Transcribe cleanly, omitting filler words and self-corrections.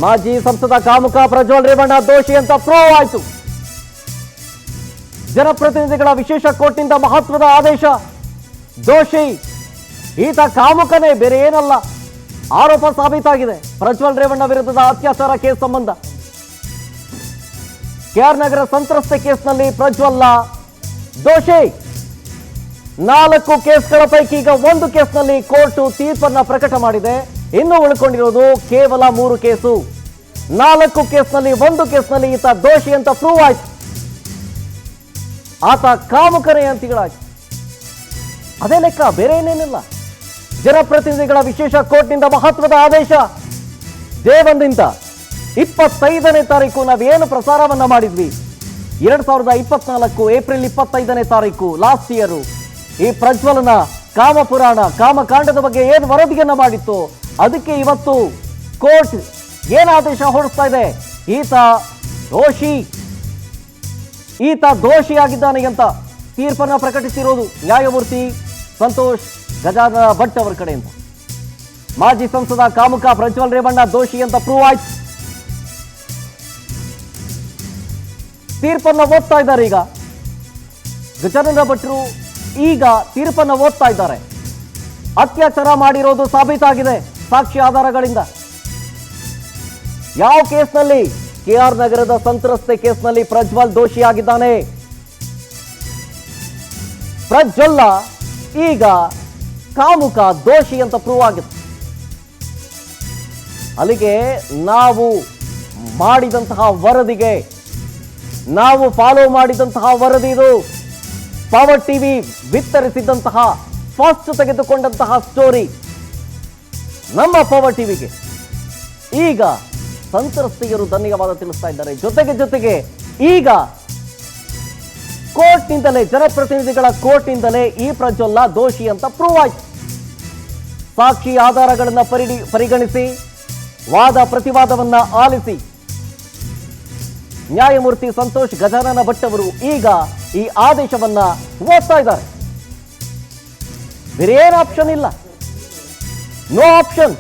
ಮಾಜಿ ಸಂಸದ ಕಾಮುಕ ಪ್ರಜ್ವಲ್ ರೇವಣ್ಣ ದೋಷಿ ಅಂತ ಪ್ರೂವ್ ಆಯಿತು. ಜನಪ್ರತಿನಿಧಿಗಳ ವಿಶೇಷ ಕೋರ್ಟ್ನಿಂದ ಮಹತ್ವದ ಆದೇಶ. ದೋಷಿ ಈತ ಕಾಮುಕನೇ, ಬೇರೆ ಏನಲ್ಲ. ಆರೋಪ ಸಾಬೀತಾಗಿದೆ. ಪ್ರಜ್ವಲ್ ರೇವಣ್ಣ ವಿರುದ್ಧದ ಅತ್ಯಾಚಾರ ಕೇಸ್ ಸಂಬಂಧ ಕೆಆರ್ ನಗರ ಸಂತ್ರಸ್ತೆ ಕೇಸ್ನಲ್ಲಿ ಪ್ರಜ್ವಲ್ಲ ದೋಷಿ. 4 ಕೇಸ್ಗಳ ಪೈಕಿ ಈಗ 1 ಕೇಸ್ನಲ್ಲಿ ಕೋರ್ಟ್ ತೀರ್ಪನ್ನ ಪ್ರಕಟ ಮಾಡಿದೆ. ಇನ್ನು ಉಳ್ಕೊಂಡಿರೋದು ಕೇವಲ 3 ಕೇಸು. 4 ಕೇಸ್ನಲ್ಲಿ 1 ಕೇಸ್ನಲ್ಲಿ ಈತ ದೋಷಿ ಅಂತ ಪ್ರೂವ್ ಆಯ್ತು. ಆತ ಕಾಮುಕನೇ ಅಂತಿಗಳಾಯ್ತು. ಅದೇ ಲೆಕ್ಕ, ಬೇರೆ ಏನೇನಿಲ್ಲ. ಜನಪ್ರತಿನಿಧಿಗಳ ವಿಶೇಷ ಕೋರ್ಟ್ನಿಂದ ಮಹತ್ವದ ಆದೇಶ. ದೇವಂದಿಂದ 25ನೇ ತಾರೀಕು ನಾವೇನು ಪ್ರಸಾರವನ್ನ ಮಾಡಿದ್ವಿ, 2024 ಏಪ್ರಿಲ್ 25ನೇ ತಾರೀಕು ಲಾಸ್ಟ್ ಇಯರ್ ಈ ಪ್ರಜ್ವಲನ ಕಾಮಪುರಾಣ ಕಾಮಕಾಂಡದ ಬಗ್ಗೆ ಏನು ವರದಿಯನ್ನ ಮಾಡಿತ್ತು, ಅದಕ್ಕೆ ಇವತ್ತು ಕೋರ್ಟ್ ಏನು ಆದೇಶ ಹೊರಡಿಸ್ತಾ ಇದೆ, ಈತ ದೋಷಿಯಾಗಿದ್ದಾನೆ ಅಂತ ತೀರ್ಪನ್ನ ಪ್ರಕಟಿಸಿರೋದು ನ್ಯಾಯಮೂರ್ತಿ ಸಂತೋಷ್ ಗಜಾನನ ಭಟ್ ಅವರ ಕಡೆಯಿಂದ. ಮಾಜಿ ಸಂಸದ ಕಾಮುಕ ಪ್ರಜ್ವಲ್ ರೇವಣ್ಣ ದೋಷಿ ಅಂತ ಪ್ರೂವ್ ಆಯ್ತು. ತೀರ್ಪನ್ನ ಓದ್ತಾ ಇದ್ದಾರೆ. ಈಗ ಗಜಾನನ ಭಟ್ರು ಈಗ ತೀರ್ಪನ್ನ ಓದ್ತಾ ಇದ್ದಾರೆ. ಅತ್ಯಾಚಾರ ಮಾಡಿರೋದು ಸಾಬೀತಾಗಿದೆ ಸಾಕ್ಷಿ ಆಧಾರಗಳಿಂದ. ಯಾವ ಕೇಸ್ನಲ್ಲಿ? ಕೆಆರ್ ನಗರದ ಸಂತ್ರಸ್ತೆ ಕೇಸ್ನಲ್ಲಿ ಪ್ರಜ್ವಲ್ ದೋಷಿಯಾಗಿದ್ದಾನೆ. ಪ್ರಜ್ವಲ್ಲ ಈಗ ಕಾಮುಕ ದೋಷಿ ಅಂತ ಪ್ರೂವ್ ಆಗಿದೆ. ಅಲ್ಲಿಗೆ ನಾವು ಮಾಡಿದಂತಹ ವರದಿಗೆ, ನಾವು ಫಾಲೋ ಮಾಡಿದಂತಹ ವರದಿ ಇದು. ಪವರ್ ಟಿವಿ ಬಿತ್ತರಿಸಿದಂತಹ ಫಸ್ಟ್ ತೆಗೆದುಕೊಂಡಂತಹ ಸ್ಟೋರಿ ನಮ್ಮ ಪವರ್ ಟಿವಿಗೆ ಈಗ ಸಂತ್ರಸ್ತೆಯರು ಧನ್ಯವಾದ ತಿಳಿಸ್ತಾ ಇದ್ದಾರೆ. ಜೊತೆಗೆ ಈಗ ಕೋರ್ಟ್ನಿಂದಲೇ, ಜನಪ್ರತಿನಿಧಿಗಳ ಕೋರ್ಟ್ನಿಂದಲೇ ಈ ಪ್ರಜ್ವಲ್ಲ ದೋಷಿ ಅಂತ ಪ್ರೂವ್ ಆಯ್ತು. ಸಾಕ್ಷಿ ಆಧಾರಗಳನ್ನು ಪರಿಗಣಿಸಿ ವಾದ ಪ್ರತಿವಾದವನ್ನ ಆಲಿಸಿ ನ್ಯಾಯಮೂರ್ತಿ ಸಂತೋಷ್ ಗಜಾನನ ಭಟ್ ಅವರು ಈಗ ಈ ಆದೇಶವನ್ನ ಓದ್ತಾ ಇದ್ದಾರೆ. ಬೇರೆ ಏನು ಆಪ್ಷನ್ ಇಲ್ಲ, ನೋ ಆಪ್ಷನ್.